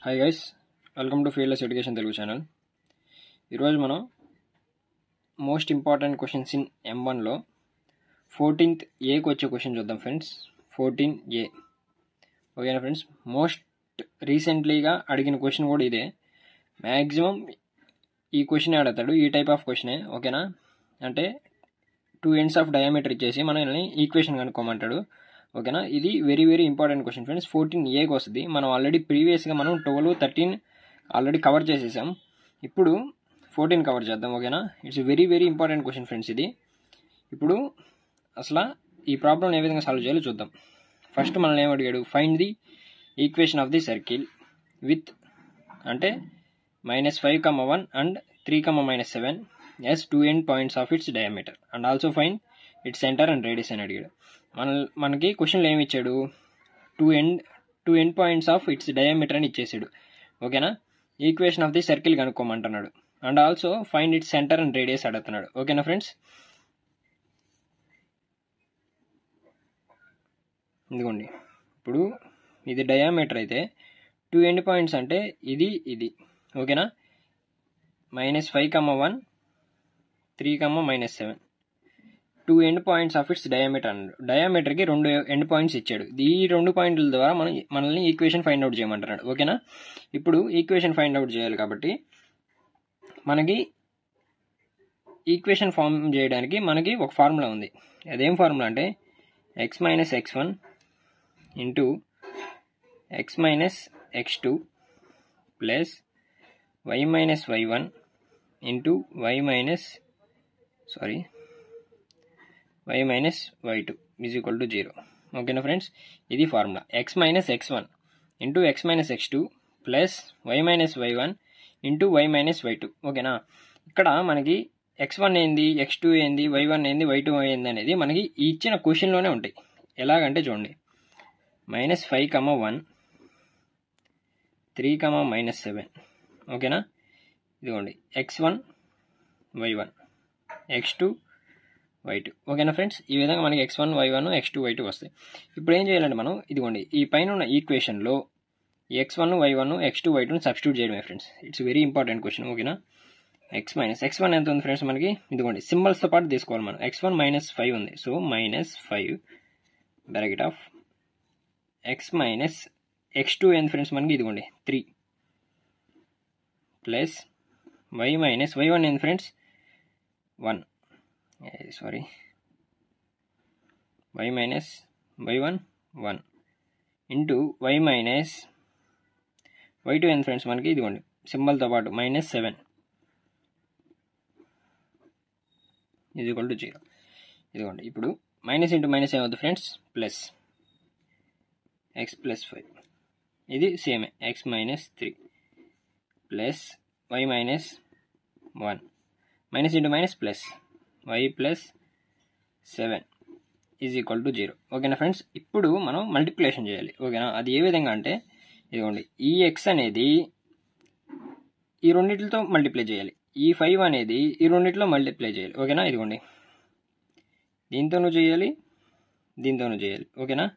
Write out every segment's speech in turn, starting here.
Hi guys, welcome to fieldless education Telugu channel. ఈరోజు మనం most important questions in M1లో 14th ఏకి వచ్చే క్వశ్చన్ చూద్దాం ఫ్రెండ్స్. 14A ఓకేనా ఫ్రెండ్స్. మోస్ట్ రీసెంట్లీగా అడిగిన క్వశ్చన్ కూడా ఇదే. మ్యాక్సిమం ఈ క్వశ్చన్ అడుగుతాడు, ఈ టైప్ ఆఫ్ క్వశ్చనే. ఓకేనా, అంటే 2 ends ఆఫ్ డయామీటర్ ఇచ్చేసి మనల్ని ఈక్వేషన్ కనుక్కోమంటాడు. ఓకేనా, ఇది very very important question friends. 14Aకి వస్తుంది. మనం ఆల్రెడీ ప్రీవియస్గా మనం 12, 13 ఆల్రెడీ కవర్ చేసేసాం. ఇప్పుడు 14 కవర్ చేద్దాం. ఓకేనా, it's very very important question friends ఇది. ఇప్పుడు అసలు ఈ ప్రాబ్లం ఏ విధంగా సాల్వ్ చేయాలో చూద్దాం. ఫస్ట్ మనల్ని ఏం అడిగాడు, find the equation of the circle with అంటే -5, 1 and 3, -7 as 2 end points of its diameter and also find its center and radius అని అడిగాడు. మనకి క్వశ్చన్లో ఏమి ఇచ్చాడు, 2 end points of its diameter అని ఇచ్చేసాడు. ఓకేనా, ఈక్వేషన్ ఆఫ్ ది సర్కిల్ కనుక్కోమంటున్నాడు and also find its centre and radius అడుగుతున్నాడు. ఓకేనా ఫ్రెండ్స్, ఇదిగోండి. ఇప్పుడు ఇది డయామీటర్ అయితే 2 end points అంటే ఇది. ఓకేనా, -5, 1, 3, -7 2 end points of its diameter అన్నాడు. డయామీటర్కి 2 end points ఇచ్చాడు. ఈ 2 పాయింట్ల ద్వారా మనల్ని ఈక్వేషన్ ఫైండ్ అవుట్ చేయమంటున్నాడు. ఓకేనా, ఇప్పుడు ఈక్వేషన్ ఫైండ్ అవుట్ చేయాలి కాబట్టి మనకి ఈక్వేషన్ ఫార్మ్ చేయడానికి మనకి ఒక ఫార్ములా ఉంది. అదేం ఫార్ములా అంటే x - x1 into x - x2 plus y - y1 into y - y2 is equal to 0. ఓకేనా ఫ్రెండ్స్, ఇది formula. x - x1 into x - x2 plus y - y1 into y - y2. ఓకేనా, ఇక్కడ మనకి x1 ఏంది, x2 ఏంది, y1 ఏంది, y2 ఏంది అనేది మనకి ఇచ్చిన క్వశ్చన్లోనే ఉంటాయి. ఎలాగంటే చూడండి, -5, 1, 3, -7. ఓకేనా, ఇదిగోండి x1 y1 x2 y2. ఓకేనా ఫ్రెండ్స్, ఈ విధంగా మనకి x1 y1 x2 y2 వస్తాయి. ఇప్పుడు ఏం చేయాలంటే మనం ఇదిగోండి ఈ పైన ఉన్న ఈక్వేషన్లో x1 y1 x2 y2 substitute చేయడమే friends. It's very important question. ఓకేనా, x1 ఎంత ఉంది ఫ్రెండ్స్ మనకి, ఇదిగోండి సింబల్స్తో పాటు తీసుకోవాలి మనం. x1 -5 ఉంది, so -5 bracket of x x2 ఎంత ఫ్రెండ్స్ మనకి, ఇదిగోండి 3 ప్లస్ y y1 ఎంత friends 1 y y1 1 into y y2 ఎంత ఫ్రెండ్స్ మనకి, ఇదిగోండి సింబల్తో పాటు -7 ఈజ్ ఈక్వల్ టు 0. ఇదిగోండి ఇప్పుడు మైనస్ ఇంటూ మైనస్ ఏమవుతుంది ఫ్రెండ్స్, ప్లస్ x + 5 ఇది సేమే x - 3 plus y - 1 minus into minus plus y + 7 is equal to 0. ఓకేనా ఫ్రెండ్స్, ఇప్పుడు మనం మల్టిప్లికేషన్ చేయాలి. ఓకేనా, అది ఏ విధంగా అంటే ఇదిగోండి ఈ x అనేది ఈ రెండింటితో మల్టిప్లై చేయాలి, ఈ 5 అనేది ఈ రెండింటిలో మల్టిప్లై చేయాలి. ఓకేనా, ఇదిగోండి దీంతోనూ చేయాలి, దీంతోనూ చేయాలి. ఓకేనా,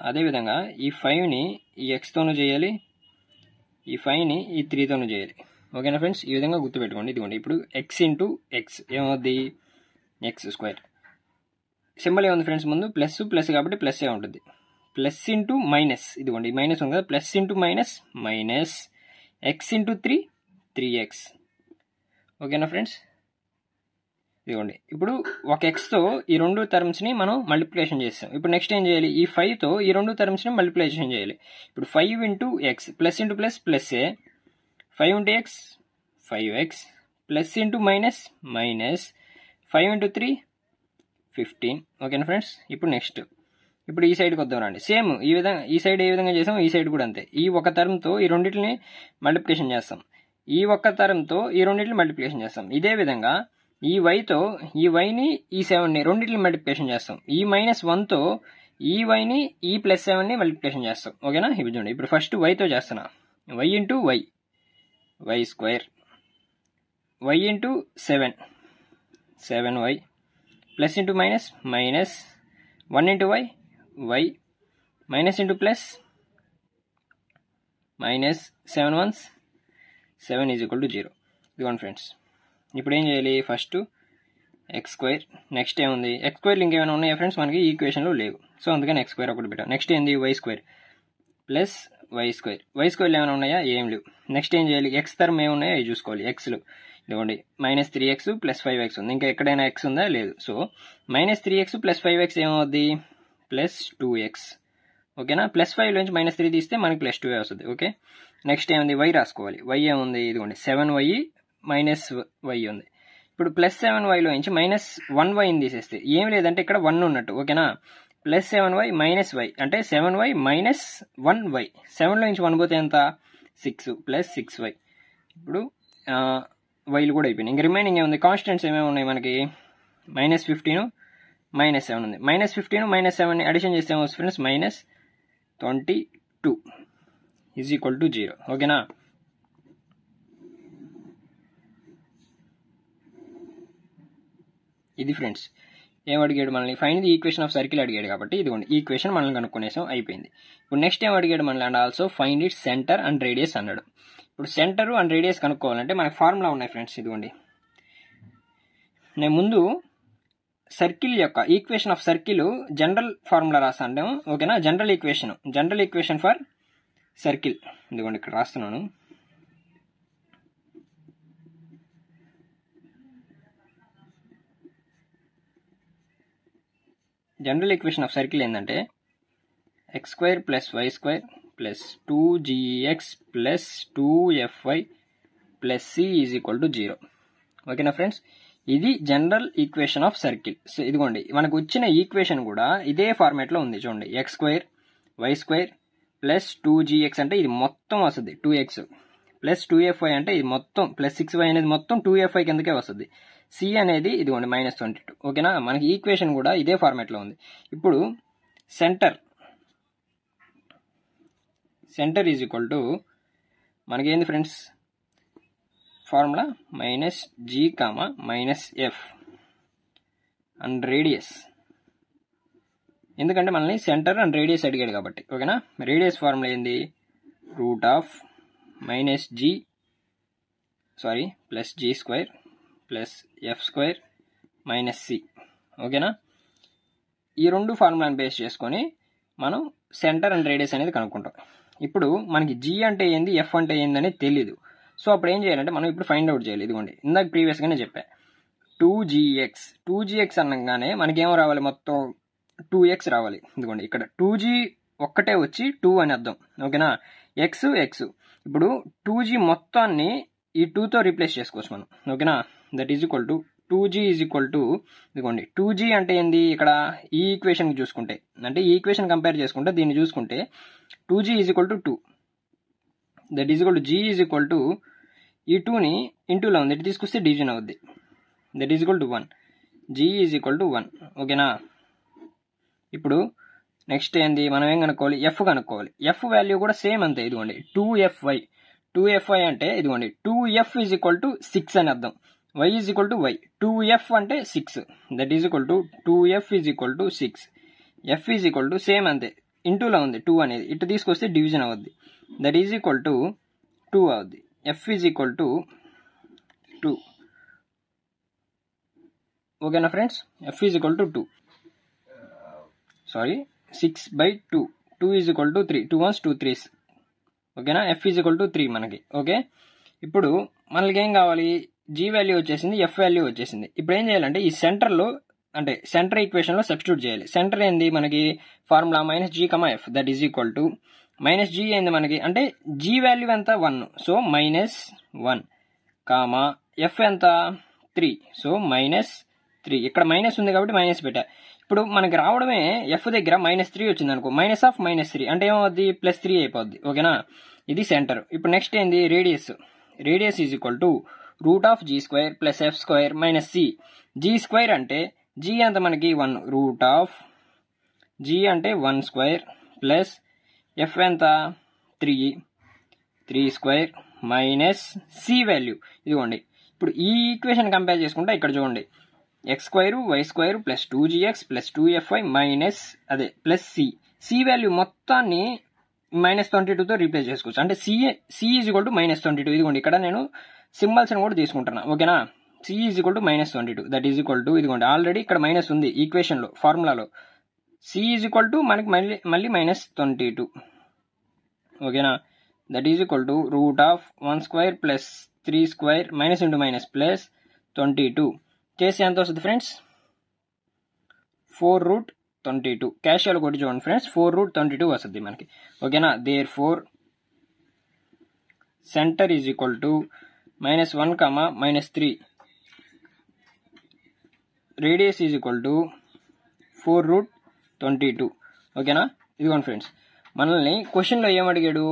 అదేవిధంగా ఈ 5ని ఈ xతోనూ చేయాలి, ఈ 5ని ఈ 3తోనూ చేయాలి. ఓకేనా ఫ్రెండ్స్, ఈ విధంగా గుర్తుపెట్టుకోండి. ఇదిగోండి ఇప్పుడు x ఇంటూ x ఏమవుద్ది, x². సింబల్ ఏముంది ఫ్రెండ్స్ ముందు, ప్లస్ కాబట్టి ప్లస్ ఏ ఉంటుంది. ప్లస్ ఇంటూ మైనస్, ఇదిగోండి మైనస్ ఉంది కదా, plus into minus x into 3x. ఓకేనా ఫ్రెండ్స్, ఇదిగోండి ఇప్పుడు ఒక xతో ఈ 2 టర్మ్స్ని మనం మల్టిప్లికేషన్ చేస్తాం. ఇప్పుడు నెక్స్ట్ ఏం చేయాలి, ఈ 5తో ఈ 2 టర్మ్స్ని మల్టిప్లికేషన్ చేయాలి. ఇప్పుడు 5 into x plus into plus plus A, 5 into x 5x plus into minus 5 into 3 15. ఓకేనా ఫ్రెండ్స్, ఇప్పుడు నెక్స్ట్ ఇప్పుడు ఈ సైడ్కి వద్దాం రండి. సేమ్ ఈ విధంగా ఈ సైడ్ ఏ విధంగా చేసాం, ఈ సైడ్ కూడా అంతే. ఈ ఒక టర్మ్తో ఈ రెండింటిని మల్టిప్లికేషన్ చేస్తాం, ఈ ఒక్క టర్మ్తో ఈ రెండింటిని మల్టిప్లికేషన్ చేస్తాం. ఇదే విధంగా ఈ వైతో ఈ వైని ఈ 7ని రెండింటిని మల్టిప్లికేషన్ చేస్తాం. ఈ -1తో ఈ వైని ఈ +7ని మల్టిప్లికేషన్ చేస్తాం. ఓకేనా, ఇప్పుడు చూడండి, ఇప్పుడు ఫస్ట్ వైతో చేస్తున్నా, y into y y² y into 7y plus into minus 1 into y minus into plus minus 7 1s 7 is equal to 0. ఇదిగోండి ఫ్రెండ్స్. ఇప్పుడు ఏం చేయాలి? ఫస్ట్ ఎక్స్ స్క్వేర్, నెక్స్ట్ ఏముంది? ఎక్స్ స్క్వేర్లు ఇంకేమైనా ఉన్నాయా ఫ్రెండ్స్? మనకి ఈక్వేషన్లో లేవు, సో అందుకని ఎక్స్ స్క్వేర్ ఒకటి పెట్టాం. నెక్స్ట్ ఏంది? Y square plus Y square. Y స్క్వేర్లు ఏమైనా ఉన్నాయా? ఏం లేవు. నెక్స్ట్ ఏం చేయాలి? ఎక్స్ టర్మ్ ఏమున్నాయో అవి చూసుకోవాలి. ఎక్స్లు ఇదిగోండి మైనస్ 3x ప్లస్ 5x ఉంది. ఇంకా ఎక్కడైనా ఎక్స్ ఉందా? లేదు. So minus 3x plus 5x ఏమవుద్ది? Plus 2x. ఓకేనా? ప్లస్ 5 నుంచి మైనస్ 3 తీస్తే మనకి ప్లస్ 2 వస్తుంది. ఓకే. నెక్స్ట్ ఏముంది? వై రాసుకోవాలి. వై ఏముంది? ఇదిగోండి 7y మైనస్ వై ఉంది. ఇప్పుడు ప్లస్ 7yలో నుంచి మైనస్ 1yని తీసేస్తే ఏం లేదంటే ఇక్కడ 1 ఉన్నట్టు. ఓకేనా? ప్లస్ 7y మైనస్ వై అంటే 7y మైనస్ 1y. 7లో నుంచి 1 పోతే ఎంత? 6 ప్లస్ 6y. ఇప్పుడు వైలు కూడా అయిపోయినాయి. ఇంక రిమైనింగ్ ఏముంది? కాన్స్టెంట్స్ ఏమేమి ఉన్నాయి మనకి? మైనస్ 15 మైనస్ 7 ఉంది. మైనస్ 15 మైనస్ 7ని అడిషన్ చేస్తే ఏమవుతుంది friends? Minus 22 is equal to 0. ఓకేనా? ఇది ఫ్రెండ్స్. ఏం అడిగాడు మనల్ని? Find the equation of circle అడిగాడు కాబట్టి ఇదిగోండి ఈక్వేషన్ మనల్ని కనుక్కునేసాం, అయిపోయింది. ఇప్పుడు నెక్స్ట్ ఏం అడిగాడు మనల్ని? And also find it centre and radius అన్నాడు. ఇప్పుడు సెంటర్ అండ్ రేడియస్ కనుక్కోవాలంటే మనకి ఫార్ములా ఉన్నాయి ఫ్రెండ్స్. ఇదిగోండి నేను ముందు సర్కిల్ యొక్క equation of circle general formula రాస్తాను. ఓకేనా? జనరల్ ఈక్వేషన్ ఫర్ సర్కిల్ ఇదిగోండి ఇక్కడ రాస్తున్నాను. జనరల్ ఈక్వేషన్ ఆఫ్ సర్కిల్ ఏంటంటే X square plus Y square plus 2gx plus 2fy plus C is equal to 0. ఓకేనా ఫ్రెండ్స్? ఇది general equation of circle. So ఇదిగోండి మనకు వచ్చిన ఈక్వేషన్ కూడా ఇదే ఫార్మాట్లో ఉంది. చూడండి X square Y square plus 2gx అంటే ఇది మొత్తం వస్తుంది 2x ప్లస్ 2fy అంటే ఇది మొత్తం ప్లస్ 6y అనేది మొత్తం 2fy కిందకే వస్తుంది. సి అనేది ఇదిగోండి మైనస్ 22. ఓకేనా? మనకి ఈక్వేషన్ కూడా ఇదే ఫార్మాట్లో ఉంది. ఇప్పుడు సెంటర్ ఈజ్ ఈక్వల్ టు మనకి ఏంది friends? Formula minus G comma minus F and radius. ఎందుకంటే మనల్ని సెంటర్ అండ్ రేడియస్ అడిగాడు కాబట్టి. ఓకేనా? రేడియస్ ఫార్ములా ఏంది? Root of minus G plus G square plus F square minus C. ఓకేనా? ఈ రెండు ఫార్ములాని బేస్ చేసుకొని మనం సెంటర్ అండ్ రేడియస్ అనేది కనుక్కుంటాం. ఇప్పుడు మనకి జీ అంటే ఏంది, ఎఫ్ అంటే ఏంది అనేది తెలీదు. సో అప్పుడు ఏం చేయాలంటే మనం ఇప్పుడు ఫైండ్ అవుట్ చేయాలి. ఇదిగోండి ఇందాక ప్రీవియస్గానే చెప్పా 2gx అనగానే మనకేమో రావాలి? మొత్తం 2x రావాలి. ఇదిగోండి ఇక్కడ 2g ఒక్కటే వచ్చి 2 అని అర్థం. ఓకేనా? x ఇప్పుడు 2g మొత్తాన్ని ఈ 2తో రీప్లేస్ చేసుకోవచ్చు మనం. ఓకేనా? That is equal to 2g is equal to ఇదిగోండి 2g అంటే ఏంది? ఇక్కడ ఈ ఈక్వేషన్ చూసుకుంటే అంటే ఈ ఈక్వేషన్ కంపేర్ చేసుకుంటే దీన్ని చూసుకుంటే 2g is equal to 2. That is equal to g is equal to ఈ 2ని ఇంటూలో ఉంది ఇటు తీసుకొస్తే డివిజన్ అవుద్ది. That is equal to 1. g is equal to 1. ఓకేనా? ఇప్పుడు నెక్స్ట్ ఏంది? మనం ఏం కనుక్కోవాలి? ఎఫ్ కనుక్కోవాలి. ఎఫ్ వాల్యూ కూడా సేమ్ అంతే. ఇదిగోండి 2fy అంటే ఇదిగోండి 2f ఈజ్ ఈక్వల్ టు 6 అని అర్థం. y is equal to y. 2f అంటే 6. That is equal to 2f is equal to 6. f is equal to same అంతే ఇంటూలో ఉంది 2 అనేది ఇటు తీసుకొస్తే డివిజన్ అవుద్ది. దట్ ఈజ్ ఈక్వల్ టు 2 అవుద్ది. f is equal to 2. ఓకేనా friends? f is equal to 2. 6/2. 2 is equal to 3. 2 1s 2 3s. ఓకేనా? f is equal to 3 మనకి. ఓకే. ఇప్పుడు మనకి ఏం కావాలి? g వాల్యూ వచ్చేసింది, f వాల్యూ వచ్చేసింది. ఇప్పుడు ఏం చేయాలంటే ఈ సెంటర్లో అంటే సెంటర్ ఈక్వేషన్లో సబ్స్టిట్యూట్ చేయాలి. సెంటర్ ఏంది మనకి? Formula minus G comma F. That is equal to minus G ఏంది మనకి? అంటే జీ వాల్యూ ఎంత? 1. సో మైనస్ 1 కామా ఎఫ్ ఎంత? 3. So minus 3. ఇక్కడ మైనస్ ఉంది కాబట్టి మైనస్ పెట్టా. ఇప్పుడు మనకి రావడమే ఎఫ్ దగ్గర మైనస్ 3 వచ్చింది అనుకో, మైనస్ ఆఫ్ మైనస్ 3 అంటే ఏమవుద్ది? ప్లస్ 3 అయిపోద్ది. ఓకేనా? ఇది సెంటర్. ఇప్పుడు నెక్స్ట్ ఏంది? Radius is equal to root of G square plus F square minus C. G square అంటే జీ ఎంత మనకి? 1. రూట్ ఆఫ్ జీ అంటే 1 స్క్వేర్ ప్లస్ ఎఫ్ ఎంత? 3 స్క్వేర్ మైనస్ సి వాల్యూ. ఇదిగోండి ఇప్పుడు ఈ ఈక్వేషన్ కంపేర్ చేసుకుంటే ఇక్కడ చూడండి X square Y square plus 2gx plus 2fy minus అదే ప్లస్ సి. సి వాల్యూ మొత్తాన్ని -22తో రీప్లేస్ చేసుకోవచ్చు. అంటే సి ఈజ్ ఈక్వల్ టు -22. ఇదిగోండి ఇక్కడ నేను సింబల్స్ అని కూడా తీసుకుంటున్నా. ఓకేనా, C is equal to -22 that is equal to ఇదిగోండి ఆల్రెడీ ఇక్కడ మైనస్ ఉంది ఈక్వేషన్లో ఫార్ములాలో. సి ఈజ్ ఈక్వల్ టు మనకి మళ్ళీ -22. ఓకేనా, that is equal to √1² + 3² minus into minus plus 22 చేసి ఎంత వస్తుంది ఫ్రెండ్స్? 4√22. క్యాషియల్ కొట్టి చూడండి ఫ్రెండ్స్, 4√22 వస్తుంది మనకి. ఓకేనా, therefore centre is equal to -1, -3. Radius is equal to 4√22. ఓకేనా, ఇదిగోండి ఫ్రెండ్స్ మనల్ని క్వశ్చన్లో ఏమడిగాడు?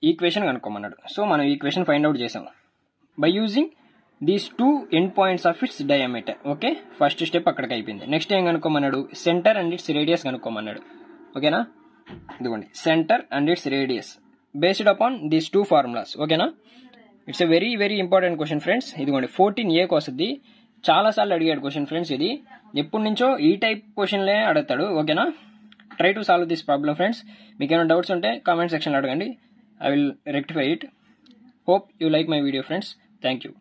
ఈక్వేషన్ కనుక్కోమన్నాడు. సో మనం ఈక్వేషన్ ఫైండ్ అవుట్ చేసాం by using these 2 end points of its diameter. Okay, first step అక్కడికి అయిపోయింది. నెక్స్ట్ ఏం కనుక్కోమన్నాడు? సెంటర్ అండ్ ఇట్స్ రేడియస్ కనుక్కోమన్నాడు. ఓకేనా, ఇదిగోండి centre and its radius based upon these 2 formulas. ఓకేనా, it's a very very important question friends. ఇదిగోండి 14A వస్తుంది. చాలాసార్లు అడిగాడు క్వశ్చన్ ఫ్రెండ్స్. ఇది ఎప్పటి నుంచో ఈ టైప్ క్వశ్చన్లే అడుగుతాడు. ఓకేనా, try to solve this problem friends. మీకు ఏమైనా డౌట్స్ ఉంటే కామెంట్ సెక్షన్లో అడగండి. I will rectify it. Hope you like my video friends. Thank you.